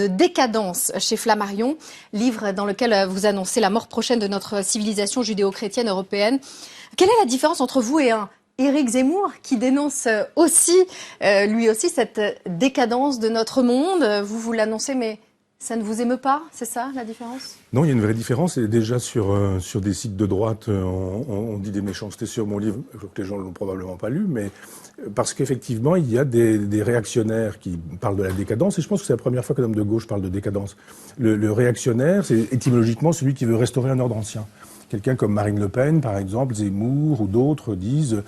de décadence chez Flammarion, livre dans lequel vous annoncez la mort prochaine de notre civilisation judéo-chrétienne européenne. Quelle est la différence entre vous et un Éric Zemmour qui dénonce aussi, lui aussi, cette décadence de notre monde? Vous l'annoncez, mais ça ne vous émeut pas, c'est ça la différence? Non, il y a une vraie différence. Et déjà sur des sites de droite, on dit des méchancetés sur mon livre, que les gens ne l'ont probablement pas lu, mais parce qu'effectivement, il y a des réactionnaires qui parlent de la décadence, et je pense que c'est la première fois qu'un homme de gauche parle de décadence. Le réactionnaire, c'est étymologiquement celui qui veut restaurer un ordre ancien. Quelqu'un comme Marine Le Pen, par exemple, Zemmour ou d'autres disent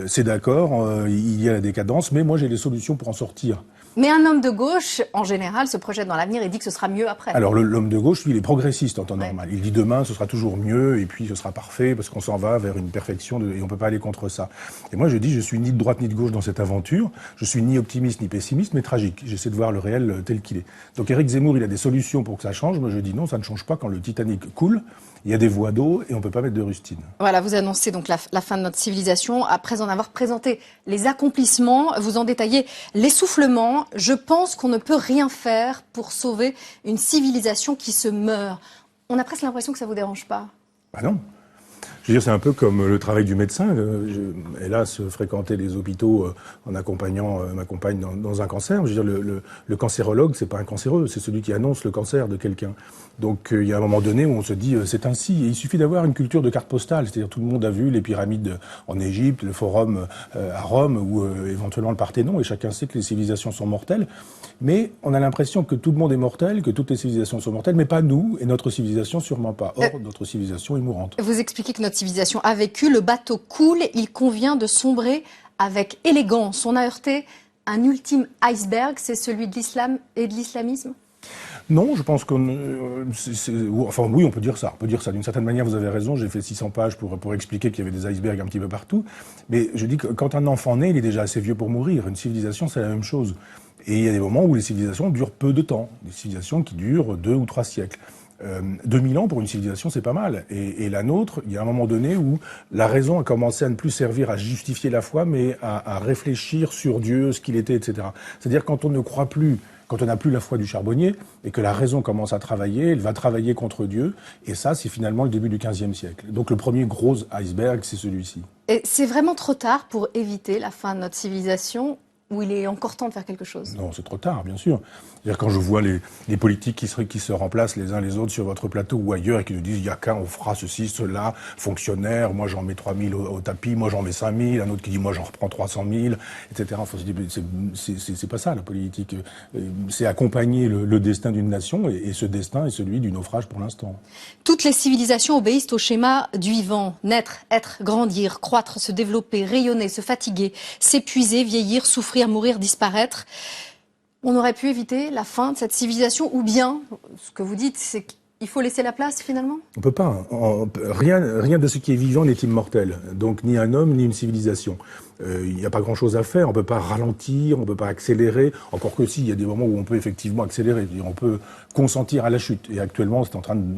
c'est d'accord, il y a la décadence, mais moi j'ai des solutions pour en sortir. Mais un homme de gauche, en général, se projette dans l'avenir et dit que ce sera mieux après. Alors l'homme de gauche, lui, il est progressiste en temps normal. Il dit demain, ce sera toujours mieux, et puis ce sera parfait, parce qu'on s'en va vers une perfection, et on peut pas aller contre ça. Et moi, je dis, je suis ni de droite ni de gauche dans cette aventure. Je suis ni optimiste ni pessimiste, mais tragique. J'essaie de voir le réel tel qu'il est. Donc Éric Zemmour, il a des solutions pour que ça change. Moi, je dis non, ça ne change pas quand le Titanic coule. Il y a des voies d'eau et on peut pas mettre de rustine. Voilà, vous annoncez donc la fin de notre civilisation. Après en avoir présenté les accomplissements, vous en détaillez l'essoufflement. Je pense qu'on ne peut rien faire pour sauver une civilisation qui se meurt. On a presque l'impression que ça vous dérange pas. Bah non. Je veux dire, c'est un peu comme le travail du médecin. Hélas, fréquenter les hôpitaux en accompagnant ma compagne dans un cancer. Je veux dire, le cancérologue, c'est pas un cancéreux, c'est celui qui annonce le cancer de quelqu'un. Donc, il y a un moment donné où on se dit, c'est ainsi. Et il suffit d'avoir une culture de carte postale. C'est-à-dire, tout le monde a vu les pyramides en Égypte, le forum à Rome, ou éventuellement le Parthénon, et chacun sait que les civilisations sont mortelles. Mais on a l'impression que tout le monde est mortel, que toutes les civilisations sont mortelles, mais pas nous, et notre civilisation sûrement pas. Or, notre civilisation est mourante. Vous expliquez que notre civilisation a vécu, le bateau coule, il convient de sombrer avec élégance. On a heurté un ultime iceberg, c'est celui de l'islam et de l'islamisme? Non, je pense enfin oui, on peut dire ça. On peut dire ça. D'une certaine manière, vous avez raison. J'ai fait 600 pages pour expliquer qu'il y avait des icebergs un petit peu partout. Mais je dis que quand un enfant naît, il est déjà assez vieux pour mourir. Une civilisation, c'est la même chose. Et il y a des moments où les civilisations durent peu de temps. Des civilisations qui durent 2 ou 3 siècles. 2000 ans pour une civilisation, c'est pas mal. Et la nôtre, il y a un moment donné où la raison a commencé à ne plus servir à justifier la foi, mais à réfléchir sur Dieu, ce qu'il était, etc. C'est-à-dire quand on ne croit plus, quand on n'a plus la foi du charbonnier, et que la raison commence à travailler, elle va travailler contre Dieu, et ça, c'est finalement le début du XVe siècle. Donc le premier gros iceberg, c'est celui-ci. Et c'est vraiment trop tard pour éviter la fin de notre civilisation, ou il est encore temps de faire quelque chose? Non, c'est trop tard, bien sûr. C'est-à-dire quand je vois les politiques qui se remplacent les uns les autres sur votre plateau ou ailleurs et qui nous disent il y a qu'un, on fera ceci, cela, fonctionnaire, moi j'en mets 3000 au tapis, moi j'en mets 5000, un autre qui dit moi j'en reprends 300 000, etc. Enfin, c'est pas ça la politique. C'est accompagner le destin d'une nation et ce destin est celui du naufrage pour l'instant. Toutes les civilisations obéissent au schéma du vivant. Naître, être, grandir, croître, se développer, rayonner, se fatiguer, s'épuiser, vieillir, souffrir, mourir, disparaître. On aurait pu éviter la fin de cette civilisation, ou bien, ce que vous dites, c'est qu'il faut laisser la place finalement? On peut pas. Rien de ce qui est vivant n'est immortel. Donc ni un homme, ni une civilisation. Il n'y a pas grand-chose à faire. On peut pas ralentir, on peut pas accélérer. Encore que si, il y a des moments où on peut effectivement accélérer. On peut consentir à la chute. Et actuellement,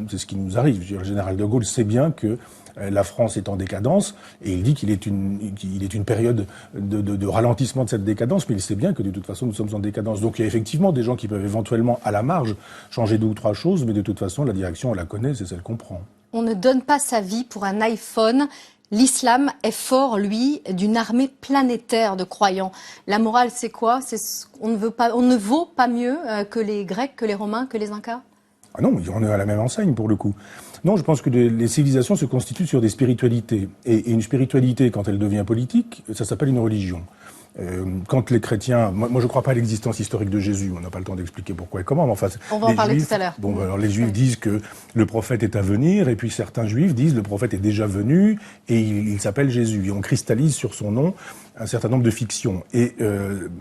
c'est ce qui nous arrive. Le général de Gaulle sait bien que la France est en décadence, et il dit qu'il est une période de ralentissement de cette décadence, mais il sait bien que de toute façon nous sommes en décadence. Donc il y a effectivement des gens qui peuvent éventuellement, à la marge, changer 2 ou 3 choses, mais de toute façon la direction on la connaît, c'est celle qu'on prend. On ne donne pas sa vie pour un iPhone. L'islam est fort, lui, d'une armée planétaire de croyants. La morale, c'est quoi? On ne vaut pas mieux que les Grecs, que les Romains, que les Incas? Ah non, on est à la même enseigne pour le coup. Non, je pense que les civilisations se constituent sur des spiritualités. Et une spiritualité, quand elle devient politique, ça s'appelle une religion. Quand les chrétiens... Moi, je ne crois pas à l'existence historique de Jésus. On n'a pas le temps d'expliquer pourquoi et comment. Mais enfin, on va en parler tout à l'heure. Bon, alors les Juifs disent que le prophète est à venir, et puis certains Juifs disent que le prophète est déjà venu, et il s'appelle Jésus. Et on cristallise sur son nom un certain nombre de fictions. Et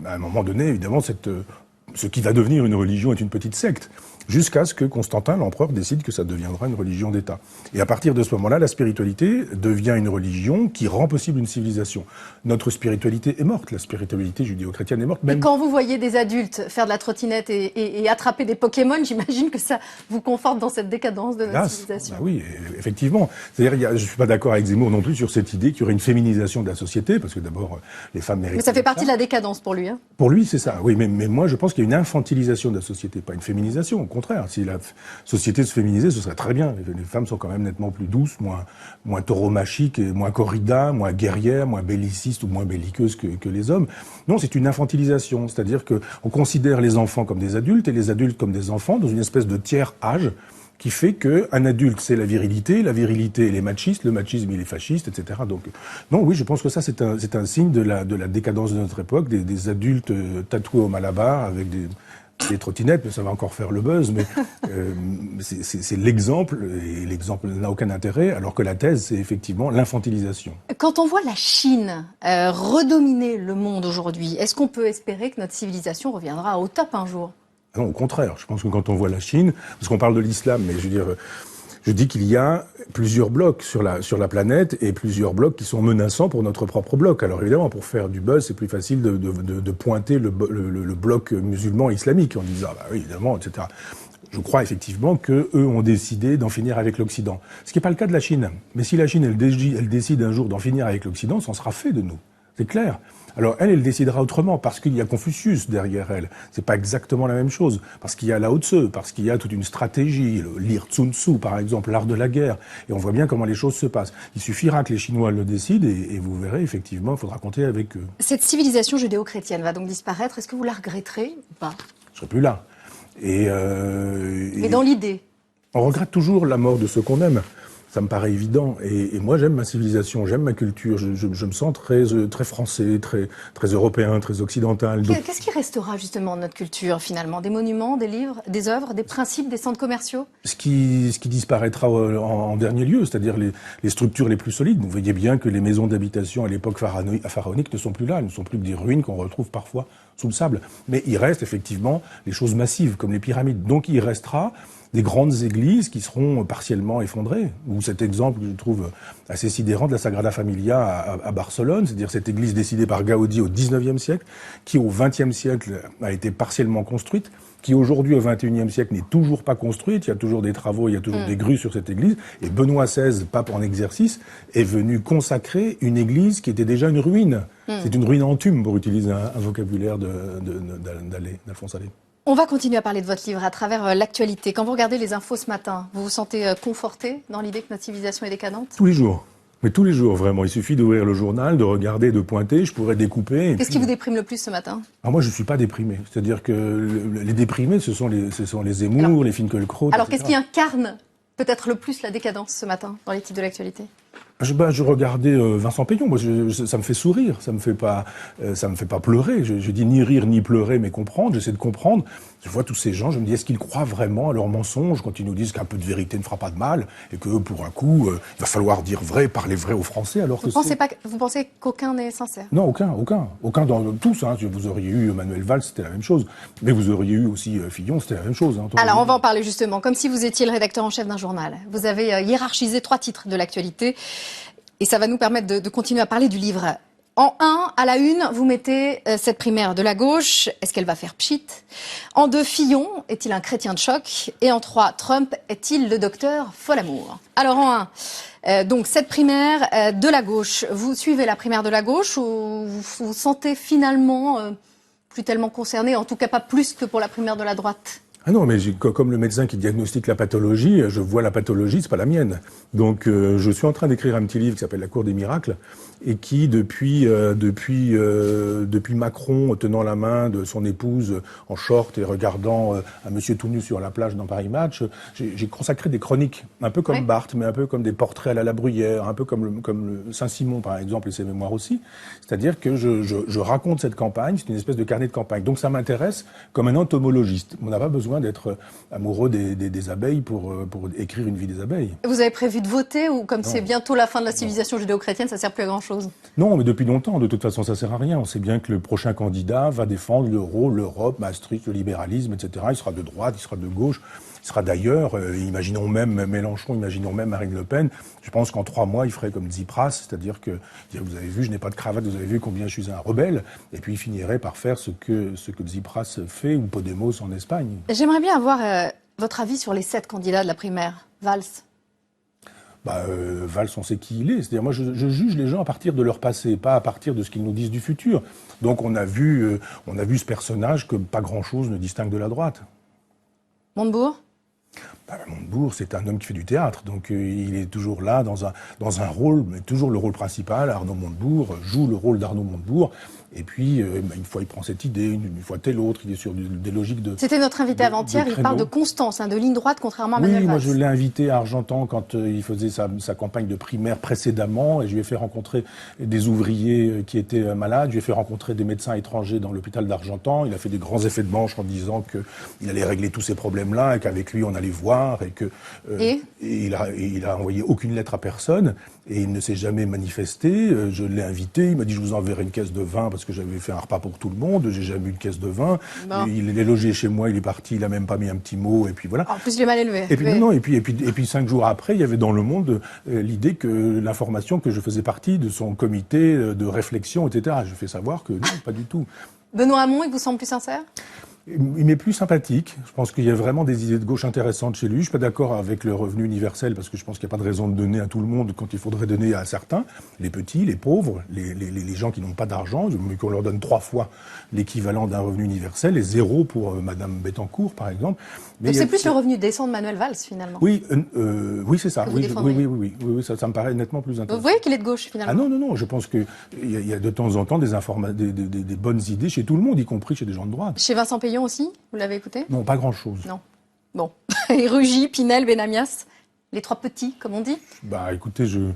à un moment donné, évidemment, ce qui va devenir une religion est une petite secte. jusqu'à ce que Constantin, l'empereur, décide que ça deviendra une religion d'État. Et à partir de ce moment-là, la spiritualité devient une religion qui rend possible une civilisation. Notre spiritualité est morte, la spiritualité judéo-chrétienne est morte. Et quand vous voyez des adultes faire de la trottinette et attraper des Pokémon, j'imagine que ça vous conforte dans cette décadence de notre civilisation. Bah oui, effectivement. C'est-à-dire, je ne suis pas d'accord avec Zemmour non plus sur cette idée qu'il y aurait une féminisation de la société, parce que d'abord, les femmes méritent. Mais ça fait partie de la décadence pour lui. Hein. Pour lui, c'est ça. Oui, mais moi, je pense qu'il y a une infantilisation de la société, pas une féminisation. Au contraire, si la société se féminisait, ce serait très bien. Les femmes sont quand même nettement plus douces, moins tauromachiques, moins corridas, moins guerrières, moins bellicistes ou moins belliqueuses que les hommes. Non, c'est une infantilisation. C'est-à-dire qu'on considère les enfants comme des adultes et les adultes comme des enfants dans une espèce de tiers âge qui fait qu'un adulte, c'est la virilité, il est machiste, le machisme, il est fasciste, etc. Donc, non, oui, je pense que ça, c'est un signe de la décadence de notre époque, des adultes tatoués au Malabar avec des trottinettes, mais ça va encore faire le buzz, mais c'est l'exemple, et l'exemple n'a aucun intérêt, alors que la thèse, c'est effectivement l'infantilisation. Quand on voit la Chine redominer le monde aujourd'hui, est-ce qu'on peut espérer que notre civilisation reviendra au top un jour ? Non, au contraire. Je pense que quand on voit la Chine, parce qu'on parle de l'islam, mais je dis qu'il y a plusieurs blocs sur la planète et plusieurs blocs qui sont menaçants pour notre propre bloc. Alors évidemment, pour faire du buzz, c'est plus facile de pointer le bloc musulman islamique en disant, bah oui, évidemment, etc. Je crois effectivement qu'eux ont décidé d'en finir avec l'Occident. Ce qui n'est pas le cas de la Chine. Mais si la Chine, elle décide un jour d'en finir avec l'Occident, ça en sera fait de nous. C'est clair. Alors elle décidera autrement parce qu'il y a Confucius derrière elle. C'est pas exactement la même chose parce qu'il y a Lao Tse, parce qu'il y a toute une stratégie, lire Sun Tzu par exemple, l'art de la guerre. Et on voit bien comment les choses se passent. Il suffira que les Chinois le décident et vous verrez effectivement, il faudra compter avec eux. Cette civilisation judéo-chrétienne va donc disparaître. Est-ce que vous la regretterez ou pas ? Je serai plus là. Mais dans l'idée. On regrette toujours la mort de ceux qu'on aime. Ça me paraît évident. Et moi, j'aime ma civilisation, j'aime ma culture. Je me sens très français, très européen, très occidental. Qu'est-ce qui restera justement de notre culture finalement ? Des monuments, des livres, des œuvres, des principes, des centres commerciaux ? Ce qui disparaîtra en dernier lieu, c'est-à-dire les structures les plus solides. Vous voyez bien que les maisons d'habitation à l'époque pharaonique ne sont plus là. Elles ne sont plus que des ruines qu'on retrouve parfois sous le sable. Mais il reste effectivement les choses massives, comme les pyramides. Donc il restera des grandes églises qui seront partiellement effondrées. Ou cet exemple que je trouve assez sidérant de la Sagrada Familia à Barcelone, c'est-à-dire cette église décidée par Gaudi au XIXe siècle, qui au XXe siècle a été partiellement construite, qui aujourd'hui au XXIe siècle n'est toujours pas construite, il y a toujours des travaux, il y a toujours des grues sur cette église, et Benoît XVI, pape en exercice, est venu consacrer une église qui était déjà une ruine. C'est une ruine en tume, pour utiliser un vocabulaire d'Alphonse Allais. On va continuer à parler de votre livre à travers l'actualité. Quand vous regardez les infos ce matin, vous vous sentez conforté dans l'idée que notre civilisation est décadente ? Tous les jours. Mais tous les jours, vraiment. Il suffit d'ouvrir le journal, de regarder, de pointer. Je pourrais découper. Qu'est-ce qui vous déprime le plus ce matin ? Alors moi, je ne suis pas déprimé. C'est-à-dire que les déprimés, ce sont les Zemmour, les Finkielkraut, Alors, etc. qu'est-ce qui incarne peut-être le plus la décadence ce matin dans les titres de l'actualité ? Je regardais Vincent Payon. Moi, ça me fait sourire, ça me fait pas pleurer. Je dis ni rire ni pleurer, mais comprendre. J'essaie de comprendre. Je vois tous ces gens. Je me dis, est-ce qu'ils croient vraiment à leurs mensonges quand ils nous disent qu'un peu de vérité ne fera pas de mal et que pour un coup, il va falloir dire vrai, parler vrai aux Français, alors que vous pensez qu'aucun n'est sincère ? Non, aucun dans tous. Hein. Vous auriez eu Manuel Valls, c'était la même chose. Mais vous auriez eu aussi Fillon, c'était la même chose. Hein, alors, on va en parler justement. Comme si vous étiez le rédacteur en chef d'un journal. Vous avez hiérarchisé 3 titres de l'actualité. Et ça va nous permettre de continuer à parler du livre. En 1, à la 1, vous mettez cette primaire de la gauche. Est-ce qu'elle va faire pchit ? En 2, Fillon, est-il un chrétien de choc ? Et en 3, Trump, est-il le docteur Folamour ? Alors en 1, donc cette primaire de la gauche, vous suivez la primaire de la gauche ou vous vous sentez finalement plus tellement concerné, en tout cas pas plus que pour la primaire de la droite ? Ah non, mais comme le médecin qui diagnostique la pathologie, je vois la pathologie, c'est pas la mienne. Donc je suis en train d'écrire un petit livre qui s'appelle La Cour des miracles et qui depuis Macron tenant la main de son épouse en short et regardant un monsieur tout nu sur la plage dans Paris Match, j'ai consacré des chroniques, un peu comme Barthes, mais un peu comme des portraits à la Bruyère, un peu comme le Saint-Simon par exemple et ses mémoires aussi. C'est-à-dire que je raconte cette campagne, c'est une espèce de carnet de campagne. Donc ça m'intéresse comme un entomologiste. On n'a pas besoin besoin d'être amoureux des abeilles pour écrire une vie des abeilles. Vous avez prévu de voter ou comme Non. c'est bientôt la fin de la civilisation judéo-chrétienne, ça ne sert plus à grand-chose? Non, mais depuis longtemps, de toute façon, ça sert à rien. On sait bien que le prochain candidat va défendre l'euro, l'Europe, Maastricht, le libéralisme, etc. Il sera de droite, il sera de gauche, il sera d'ailleurs. Imaginons même Mélenchon, imaginons même Marine Le Pen. Je pense qu'en 3 mois, il ferait comme Tsipras, c'est-à-dire que vous avez vu, je n'ai pas de cravate, vous avez vu combien je suis un rebelle. Et puis il finirait par faire ce que Tsipras fait ou Podemos en Espagne. J'aimerais bien avoir votre avis sur les 7 candidats de la primaire. Valls. Valls, on sait qui il est. C'est-à-dire, moi, je juge les gens à partir de leur passé, pas à partir de ce qu'ils nous disent du futur. Donc, on a vu ce personnage que pas grand-chose ne distingue de la droite. Montebourg. Montebourg, c'est un homme qui fait du théâtre, donc il est toujours là dans un rôle, mais toujours le rôle principal. Arnaud Montebourg joue le rôle d'Arnaud Montebourg, et puis une fois il prend cette idée, une fois telle autre, il est sur des logiques de... C'était notre invité avant-hier, il parle de constance, de ligne droite, contrairement à Manuel Valls. Oui, moi je l'ai invité à Argentan quand il faisait sa campagne de primaire précédemment, et je lui ai fait rencontrer des ouvriers qui étaient malades, je lui ai fait rencontrer des médecins étrangers dans l'hôpital d'Argentan, il a fait des grands effets de manche en disant qu'il allait régler tous ces problèmes-là, et qu'avec lui on allait voir, et que il a envoyé aucune lettre à personne, et il ne s'est jamais manifesté. Je l'ai invité, il m'a dit je vous enverrai une caisse de vin parce que j'avais fait un repas pour tout le monde, j'ai jamais eu une caisse de vin. Bon. Il est logé chez moi, il est parti, il a même pas mis un petit mot, et puis voilà. En plus il est mal élevé. Et puis non, et puis 5 jours après, il y avait dans Le Monde l'idée que l'information que je faisais partie de son comité de réflexion, etc. Je fais savoir que non, pas du tout. Benoît Hamon, il vous semble plus sincère? Il m'est plus sympathique. Je pense qu'il y a vraiment des idées de gauche intéressantes chez lui. Je suis pas d'accord avec le revenu universel parce que je pense qu'il n'y a pas de raison de donner à tout le monde quand il faudrait donner à certains, les petits, les pauvres, les gens qui n'ont pas d'argent, mais qu'on leur donne 3 fois l'équivalent d'un revenu universel et 0 pour Madame Bettencourt, par exemple. Mais donc c'est plus le revenu décent de Manuel Valls, finalement. Oui, oui, c'est ça. Oui, ça me paraît nettement plus intéressant. Vous voyez qu'il est de gauche, finalement? Ah non, je pense qu'il y a de temps en temps des bonnes idées chez tout le monde, y compris chez des gens de droite. Chez Vincent Peillon aussi, vous l'avez écouté? Non, pas grand-chose. Non. Bon. Et Rugy, Pinel, Benamias, les 3 petits, comme on dit? Écoutez, je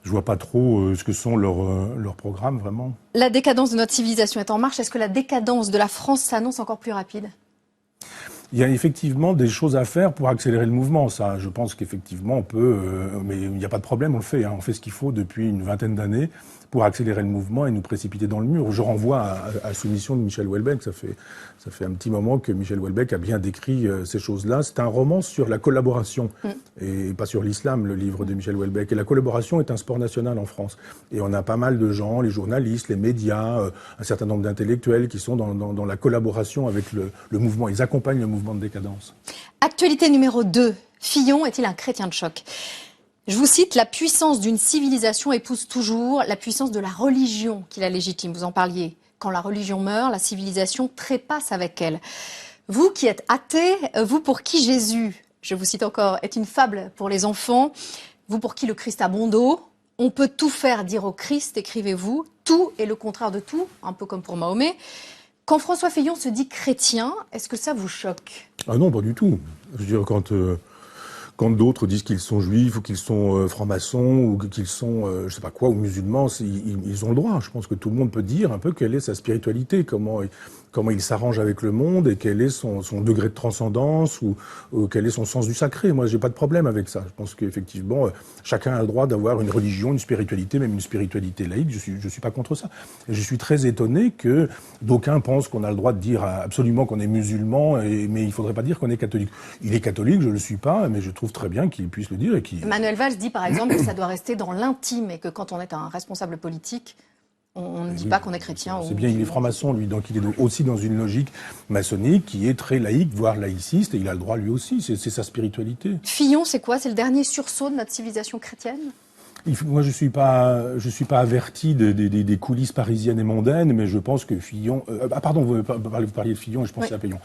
vois pas trop ce que sont leurs programmes, vraiment. La décadence de notre civilisation est en marche. Est-ce que la décadence de la France s'annonce encore plus rapide? Il y a effectivement des choses à faire pour accélérer le mouvement. Ça, je pense qu'effectivement, on peut, mais il n'y a pas de problème, on le fait. On fait ce qu'il faut depuis une vingtaine d'années pour accélérer le mouvement et nous précipiter dans le mur. Je renvoie à Soumission de Michel Houellebecq. Ça fait un petit moment que Michel Houellebecq a bien décrit ces choses-là. C'est un roman sur la collaboration et pas sur l'islam, le livre de Michel Houellebecq. Et la collaboration est un sport national en France. Et on a pas mal de gens, les journalistes, les médias, un certain nombre d'intellectuels qui sont dans la collaboration avec le mouvement. Ils accompagnent le mouvement de décadence. Actualité numéro 2. Fillon est-il un chrétien de choc? Je vous cite, la puissance d'une civilisation épouse toujours la puissance de la religion qui la légitime. Vous en parliez. Quand la religion meurt, la civilisation trépasse avec elle. Vous qui êtes athée, vous pour qui Jésus, je vous cite encore, est une fable pour les enfants, vous pour qui le Christ a bon dos, on peut tout faire dire au Christ, écrivez-vous, tout est le contraire de tout, un peu comme pour Mahomet. Quand François Fillon se dit chrétien, est-ce que ça vous choque? Ah non, pas du tout. Je veux dire, quand d'autres disent qu'ils sont juifs ou qu'ils sont francs-maçons ou qu'ils sont, je sais pas quoi, ou musulmans, ils ont le droit. Je pense que tout le monde peut dire un peu quelle est sa spiritualité, comment il s'arrange avec le monde et quel est son degré de transcendance ou quel est son sens du sacré. Moi, j'ai pas de problème avec ça. Je pense qu'effectivement, chacun a le droit d'avoir une religion, une spiritualité, même une spiritualité laïque. Je suis pas contre ça. Et je suis très étonné que d'aucuns pensent qu'on a le droit de dire absolument qu'on est musulman, mais il faudrait pas dire qu'on est catholique. Il est catholique, je le suis pas, mais je trouve très bien qu'il puisse le dire et qu'il... Manuel Valls dit par exemple que ça doit rester dans l'intime et que quand on est un responsable politique, on ne dit pas qu'on est chrétien. C'est bien, il est franc-maçon, lui, donc il est aussi dans une logique maçonnique qui est très laïque, voire laïciste, et il a le droit lui aussi, c'est sa spiritualité. Fillon, c'est quoi? C'est le dernier sursaut de notre civilisation chrétienne? Moi, je suis pas averti des coulisses parisiennes et mondaines, mais je pense que Fillon... pardon, vous parliez de Fillon et je pensais à Peillon.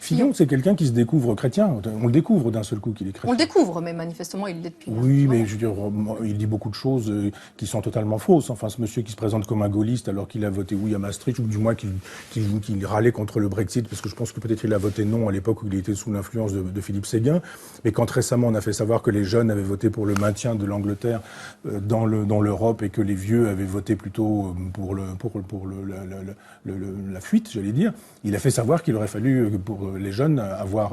Fillon, c'est quelqu'un qui se découvre chrétien. On le découvre d'un seul coup qu'il est chrétien. On le découvre, mais manifestement, il l'est depuis. Oui, mais je veux dire, il dit beaucoup de choses qui sont totalement fausses. Enfin, ce monsieur qui se présente comme un gaulliste alors qu'il a voté oui à Maastricht, ou du moins qu'il râlait contre le Brexit, parce que je pense que peut-être il a voté non à l'époque où il était sous l'influence de Philippe Séguin. Mais quand récemment on a fait savoir que les jeunes avaient voté pour le maintien de l'Angleterre dans l'Europe et que les vieux avaient voté plutôt pour la fuite, j'allais dire, il a fait savoir qu'il aurait fallu, pour les jeunes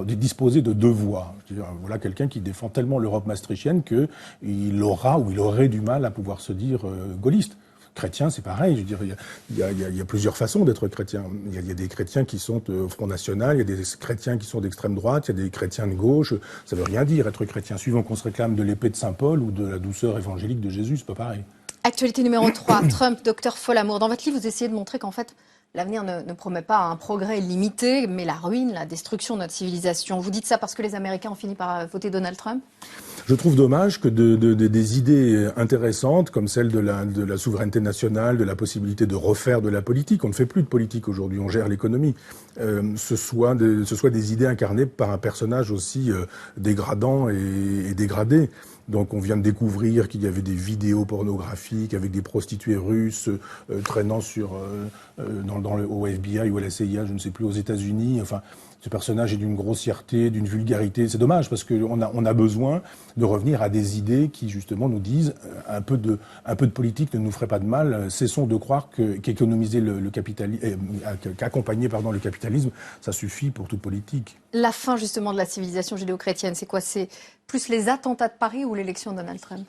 disposer de deux voix. Voilà quelqu'un qui défend tellement l'Europe maastrichtienne qu'il aura ou il aurait du mal à pouvoir se dire gaulliste. Chrétien, c'est pareil. Je veux dire, il y a plusieurs façons d'être chrétien. Il y a des chrétiens qui sont au Front National, il y a des chrétiens qui sont d'extrême droite, il y a des chrétiens de gauche. Ça veut rien dire être chrétien. Suivant qu'on se réclame de l'épée de Saint Paul ou de la douceur évangélique de Jésus, c'est pas pareil. Actualité numéro 3, Trump, docteur Folamour. Dans votre livre, vous essayez de montrer qu'en fait, l'avenir ne promet pas un progrès illimité, mais la ruine, la destruction de notre civilisation. Vous dites ça parce que les Américains ont fini par voter Donald Trump ? Je trouve dommage que des idées intéressantes, comme celle de la souveraineté nationale, de la possibilité de refaire de la politique, on ne fait plus de politique aujourd'hui, on gère l'économie, ce soit des idées incarnées par un personnage aussi dégradant et dégradé. Donc on vient de découvrir qu'il y avait des vidéos pornographiques avec des prostituées russes traînant au FBI ou à la CIA, je ne sais plus, aux États-Unis. Enfin, ce personnage est d'une grossièreté, d'une vulgarité. C'est dommage parce qu'on a besoin de revenir à des idées qui justement nous disent un peu de politique ne nous ferait pas de mal. Cessons de croire qu'économiser le capitalisme, qu'accompagner le capitalisme, ça suffit pour toute politique. La fin justement de la civilisation judéo-chrétienne, c'est quoi? C'est plus les attentats de Paris ou l'élection de Donald Trump?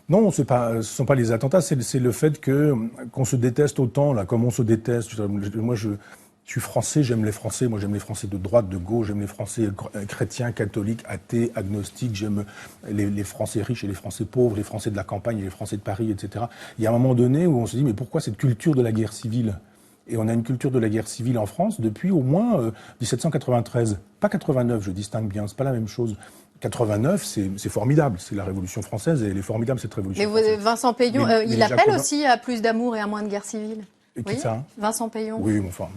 Non, ce sont pas les attentats, c'est le fait qu'on se déteste autant, là, comme on se déteste. Moi, je suis français, j'aime les Français. Moi, j'aime les Français de droite, de gauche. J'aime les Français chrétiens, catholiques, athées, agnostiques. J'aime les Français riches et les Français pauvres, les Français de la campagne et les Français de Paris, etc. Il y a un moment donné où on se dit, mais pourquoi cette culture de la guerre civile? Et on a une culture de la guerre civile en France depuis au moins 1793. Pas 89, je distingue bien, c'est pas la même chose. 89, c'est formidable, c'est la Révolution française et elle est formidable cette Révolution française. Vincent Payon, il appelle aussi à plus d'amour et à moins de guerre civile. Qui ça? Vincent Payon. Oui, mais enfin,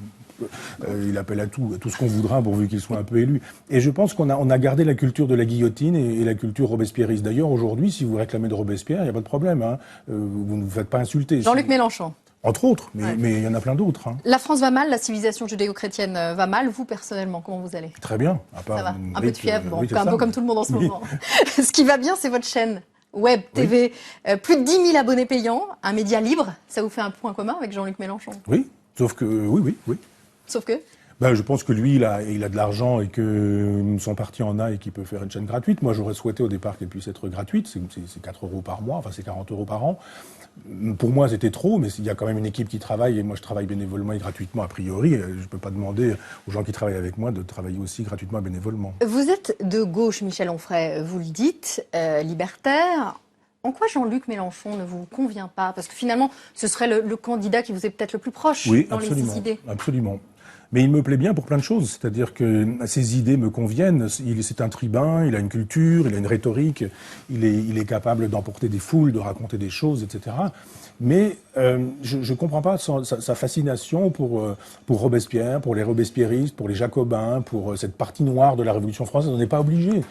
il appelle à tout ce qu'on voudra pourvu qu'il soit un peu élu. Et je pense qu'on a gardé la culture de la guillotine et la culture robespierriste. D'ailleurs, aujourd'hui, si vous réclamez de Robespierre, il n'y a pas de problème. Hein. Vous ne vous faites pas insulter. Jean-Luc Mélenchon. Entre autres, mais il y en a plein d'autres. Hein. La France va mal, la civilisation judéo-chrétienne va mal. Vous, personnellement, comment vous allez? Très bien. Ça va. Un peu de fièvre, bon, un peu comme tout le monde en ce moment. Ce qui va bien, c'est votre chaîne Web TV. Plus de 10 000 abonnés payants, un média libre. Ça vous fait un point commun avec Jean-Luc Mélenchon? Oui, sauf que... Oui. Sauf que je pense que lui, il a de l'argent et que son parti en a et qu'il peut faire une chaîne gratuite. Moi, j'aurais souhaité au départ qu'elle puisse être gratuite. C'est 4 € par mois, enfin c'est 40 € par an. Pour moi, c'était trop, mais il y a quand même une équipe qui travaille et moi, je travaille bénévolement et gratuitement a priori. Je ne peux pas demander aux gens qui travaillent avec moi de travailler aussi gratuitement et bénévolement. Vous êtes de gauche, Michel Onfray, vous le dites, libertaire. En quoi Jean-Luc Mélenchon ne vous convient pas? Parce que finalement, ce serait le candidat qui vous est peut-être le plus proche dans les 6 idées. Absolument. Mais il me plaît bien pour plein de choses. C'est-à-dire que ses idées me conviennent. C'est un tribun, il a une culture, il a une rhétorique, il est capable d'emporter des foules, de raconter des choses, etc. Mais je ne comprends pas sa fascination pour Robespierre, pour les robespierristes, pour les jacobins, pour cette partie noire de la Révolution française. On n'est pas obligé.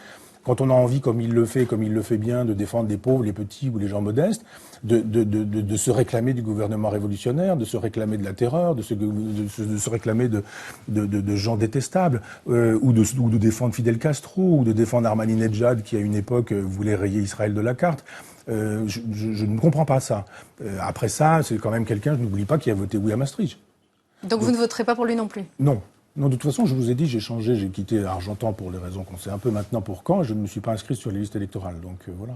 Quand on a envie, comme il le fait bien, de défendre les pauvres, les petits ou les gens modestes, de se réclamer du gouvernement révolutionnaire, de se réclamer de la terreur, de se réclamer de gens détestables, ou de défendre Fidel Castro, ou de défendre Ahmadinejad, qui à une époque voulait rayer Israël de la carte. Je ne comprends pas ça. Après ça, c'est quand même quelqu'un, je n'oublie pas, qui a voté oui à Maastricht. Donc vous ne voterez pas pour lui non plus? Non. Non, de toute façon, je vous ai dit, j'ai changé, j'ai quitté Argentan pour les raisons qu'on sait un peu maintenant pour quand, je ne me suis pas inscrit sur les listes électorales, donc voilà.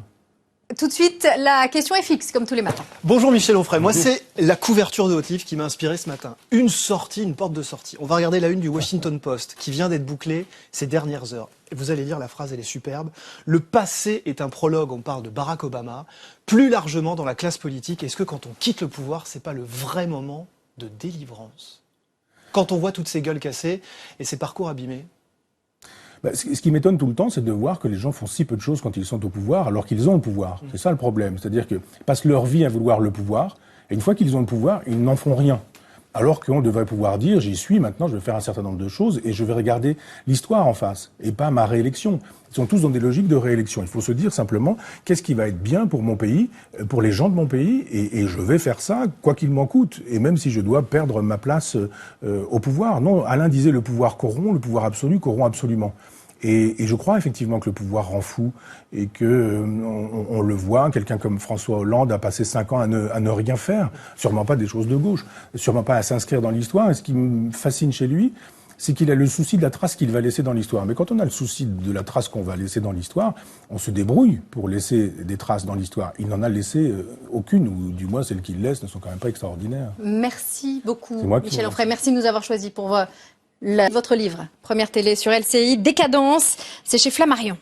Tout de suite, la question est fixe, comme tous les matins. Bonjour Michel Onfray, moi c'est la couverture de votre livre qui m'a inspiré ce matin. Une porte de sortie. On va regarder la une du Washington Post, qui vient d'être bouclée ces dernières heures. Et vous allez lire la phrase, elle est superbe. Le passé est un prologue, on parle de Barack Obama. Plus largement dans la classe politique, est-ce que quand on quitte le pouvoir, c'est pas le vrai moment de délivrance ? Quand on voit toutes ces gueules cassées et ces parcours abîmés? Ce qui m'étonne tout le temps, c'est de voir que les gens font si peu de choses quand ils sont au pouvoir, alors qu'ils ont le pouvoir. C'est ça le problème. C'est-à-dire qu'ils passent leur vie à vouloir le pouvoir, et une fois qu'ils ont le pouvoir, ils n'en font rien. Alors qu'on devrait pouvoir dire, j'y suis, maintenant je vais faire un certain nombre de choses, et je vais regarder l'histoire en face, et pas ma réélection. Ils sont tous dans des logiques de réélection. Il faut se dire simplement, qu'est-ce qui va être bien pour mon pays, pour les gens de mon pays, et je vais faire ça, quoi qu'il m'en coûte, et même si je dois perdre ma place au pouvoir. Non, Alain disait, le pouvoir corrompt, le pouvoir absolu corrompt absolument. Et je crois effectivement que le pouvoir rend fou et que on le voit. Quelqu'un comme François Hollande a passé 5 ans à ne rien faire, sûrement pas des choses de gauche, sûrement pas à s'inscrire dans l'histoire. Et ce qui me fascine chez lui, c'est qu'il a le souci de la trace qu'il va laisser dans l'histoire. Mais quand on a le souci de la trace qu'on va laisser dans l'histoire, on se débrouille pour laisser des traces dans l'histoire. Il n'en a laissé aucune, ou du moins celles qu'il laisse ne sont quand même pas extraordinaires. Merci beaucoup, Michel Michel Onfray. Merci de nous avoir choisi pour votre livre, Première Télé sur LCI, Décadence. C'est chez Flammarion.